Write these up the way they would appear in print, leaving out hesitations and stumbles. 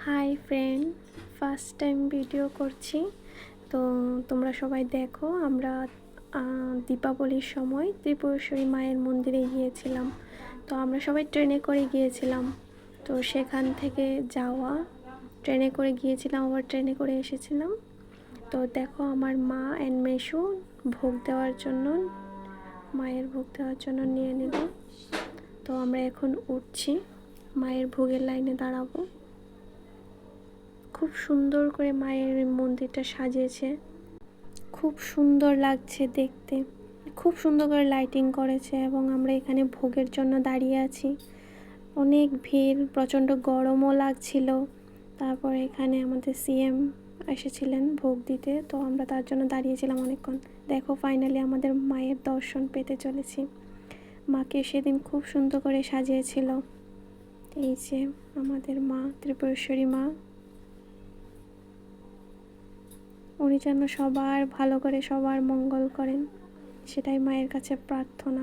Hi friend, first time video করছি। তো তোমরা সবাই দেখো, আমরা দীপাবলির সময় ত্রিপুরেশ্বরী মায়ের মন্দিরে গিয়েছিলাম। তো আমরা সবাই ট্রেনে করে গিয়েছিলাম। তো সেখান থেকে যাওয়া, ট্রেনে করে গিয়েছিলাম, আবার ট্রেনে করে এসেছিলাম। তো দেখো, আমার মা অ্যান্ড মেশু ভোগ দেওয়ার জন্য, মায়ের ভোগ দেওয়ার জন্য নিয়ে নিল। তো আমরা এখন উঠছি, মায়ের ভোগের লাইনে দাঁড়াবো। খুব সুন্দর করে মায়ের মন্দিরটা সাজিয়েছে, খুব সুন্দর লাগছে দেখতে, খুব সুন্দর করে লাইটিং করেছে। এবং আমরা এখানে ভোগের জন্য দাঁড়িয়ে আছি। অনেক ভিড়, প্রচণ্ড গরমও লাগছিল। তারপর এখানে আমাদের সিএম এসেছিলেন ভোগ দিতে, তো আমরা তার জন্য দাঁড়িয়েছিলাম অনেকক্ষণ। দেখো, ফাইনালি আমাদের মায়ের দর্শন পেতে চলেছি। মাকে সেদিন খুব সুন্দর করে সাজিয়েছিল। এই যে আমাদের মা, ত্রিপুরেশ্বরী মা। উনি যেন সবার ভালো করে, সবার মঙ্গল করেন, সেটাই মায়ের কাছে প্রার্থনা।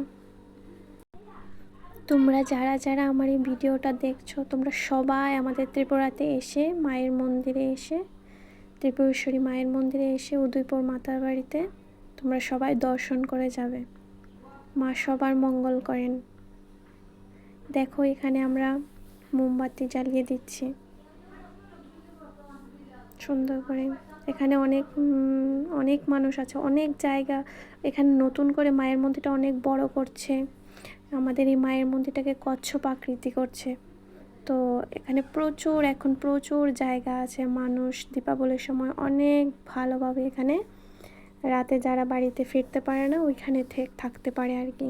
তোমরা যারা যারা আমার এই ভিডিওটা দেখছো, তোমরা সবাই আমাদের ত্রিপুরাতে এসে, মায়ের মন্দিরে এসে, ত্রিপুরেশ্বরী মায়ের মন্দিরে এসে, উদয়পুর মাতার বাড়িতে তোমরা সবাই দর্শন করে যাবে। মা সবার মঙ্গল করেন। দেখো, এখানে আমরা মোমবাতি জ্বালিয়ে দিচ্ছি সুন্দর করে। এখানে অনেক অনেক মানুষ আছে, অনেক জায়গা। এখানে নতুন করে মায়ের মন্দিরটা অনেক বড় করছে। আমাদের এই মায়ের মন্দিরটাকে কচ্ছপ আকৃতি করছে। তো এখানে এখন প্রচুর জায়গা আছে। মানুষ দীপাবলির সময় অনেক ভালোভাবে এখানে রাতে যারা বাড়িতে ফিরতে পারে না, ওইখানে থাকতে পারে আর কি।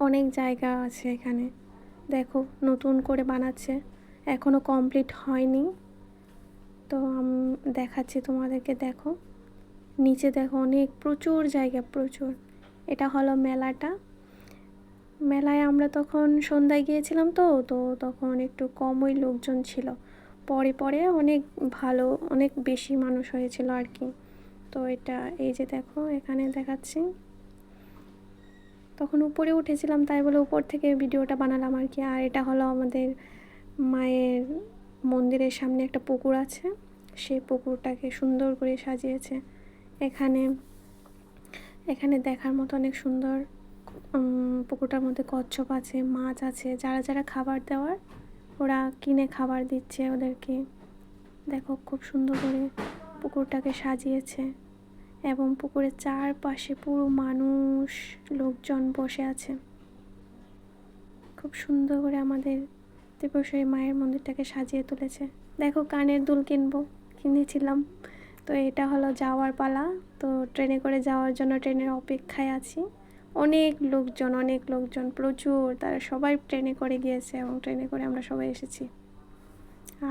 অনেক জায়গা আছে এখানে। দেখো, নতুন করে বানাচ্ছে, এখনও কমপ্লিট হয়নি। তো দেখাচ্ছি তোমাদেরকে। দেখো, নিচে দেখো, অনেক প্রচুর জায়গা, প্রচুর। এটা হলো মেলাটা। মেলায় আমরা তখন সন্ধ্যায় গিয়েছিলাম, তো তখন একটু কমই লোকজন ছিল। পরে পরে অনেক ভালো, অনেক বেশি মানুষ হয়েছিল আর কি। তো এটা এই যে দেখো, এখানে দেখাচ্ছি। তখন উপরে উঠেছিলাম, তাই বলে উপর থেকে ভিডিওটা বানালাম আর কি। আর এটা হলো আমাদের মায়ের মন্দিরের সামনে একটা পুকুর আছে, সেই পুকুরটাকে সুন্দর করে সাজিয়েছে। এখানে দেখার মতো অনেক সুন্দর। পুকুরটার মধ্যে কচ্ছপ আছে, মাছ আছে। যারা যারা খাবার দেওয়ার, ওরা কিনে খাবার দিচ্ছে ওদেরকে। দেখো, খুব সুন্দর করে পুকুরটাকে সাজিয়েছে। এবং পুকুরের চারপাশে পুরো মানুষ, লোকজন বসে আছে। খুব সুন্দর করে আমাদের ত্রিপুরেশ্বরী মায়ের মন্দিরটাকে সাজিয়ে তুলেছে। দেখো, কানের দুল কিনেছিলাম। তো এটা হলো যাওয়ার পালা। তো ট্রেনে করে যাওয়ার জন্য ট্রেনের অপেক্ষায় আছি। অনেক লোকজন প্রচুর। তারা সবাই ট্রেনে করে গিয়েছে এবং ট্রেনে করে আমরা সবাই এসেছি।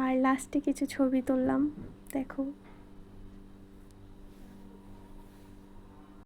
আর লাস্টে কিছু ছবি তুললাম, দেখো।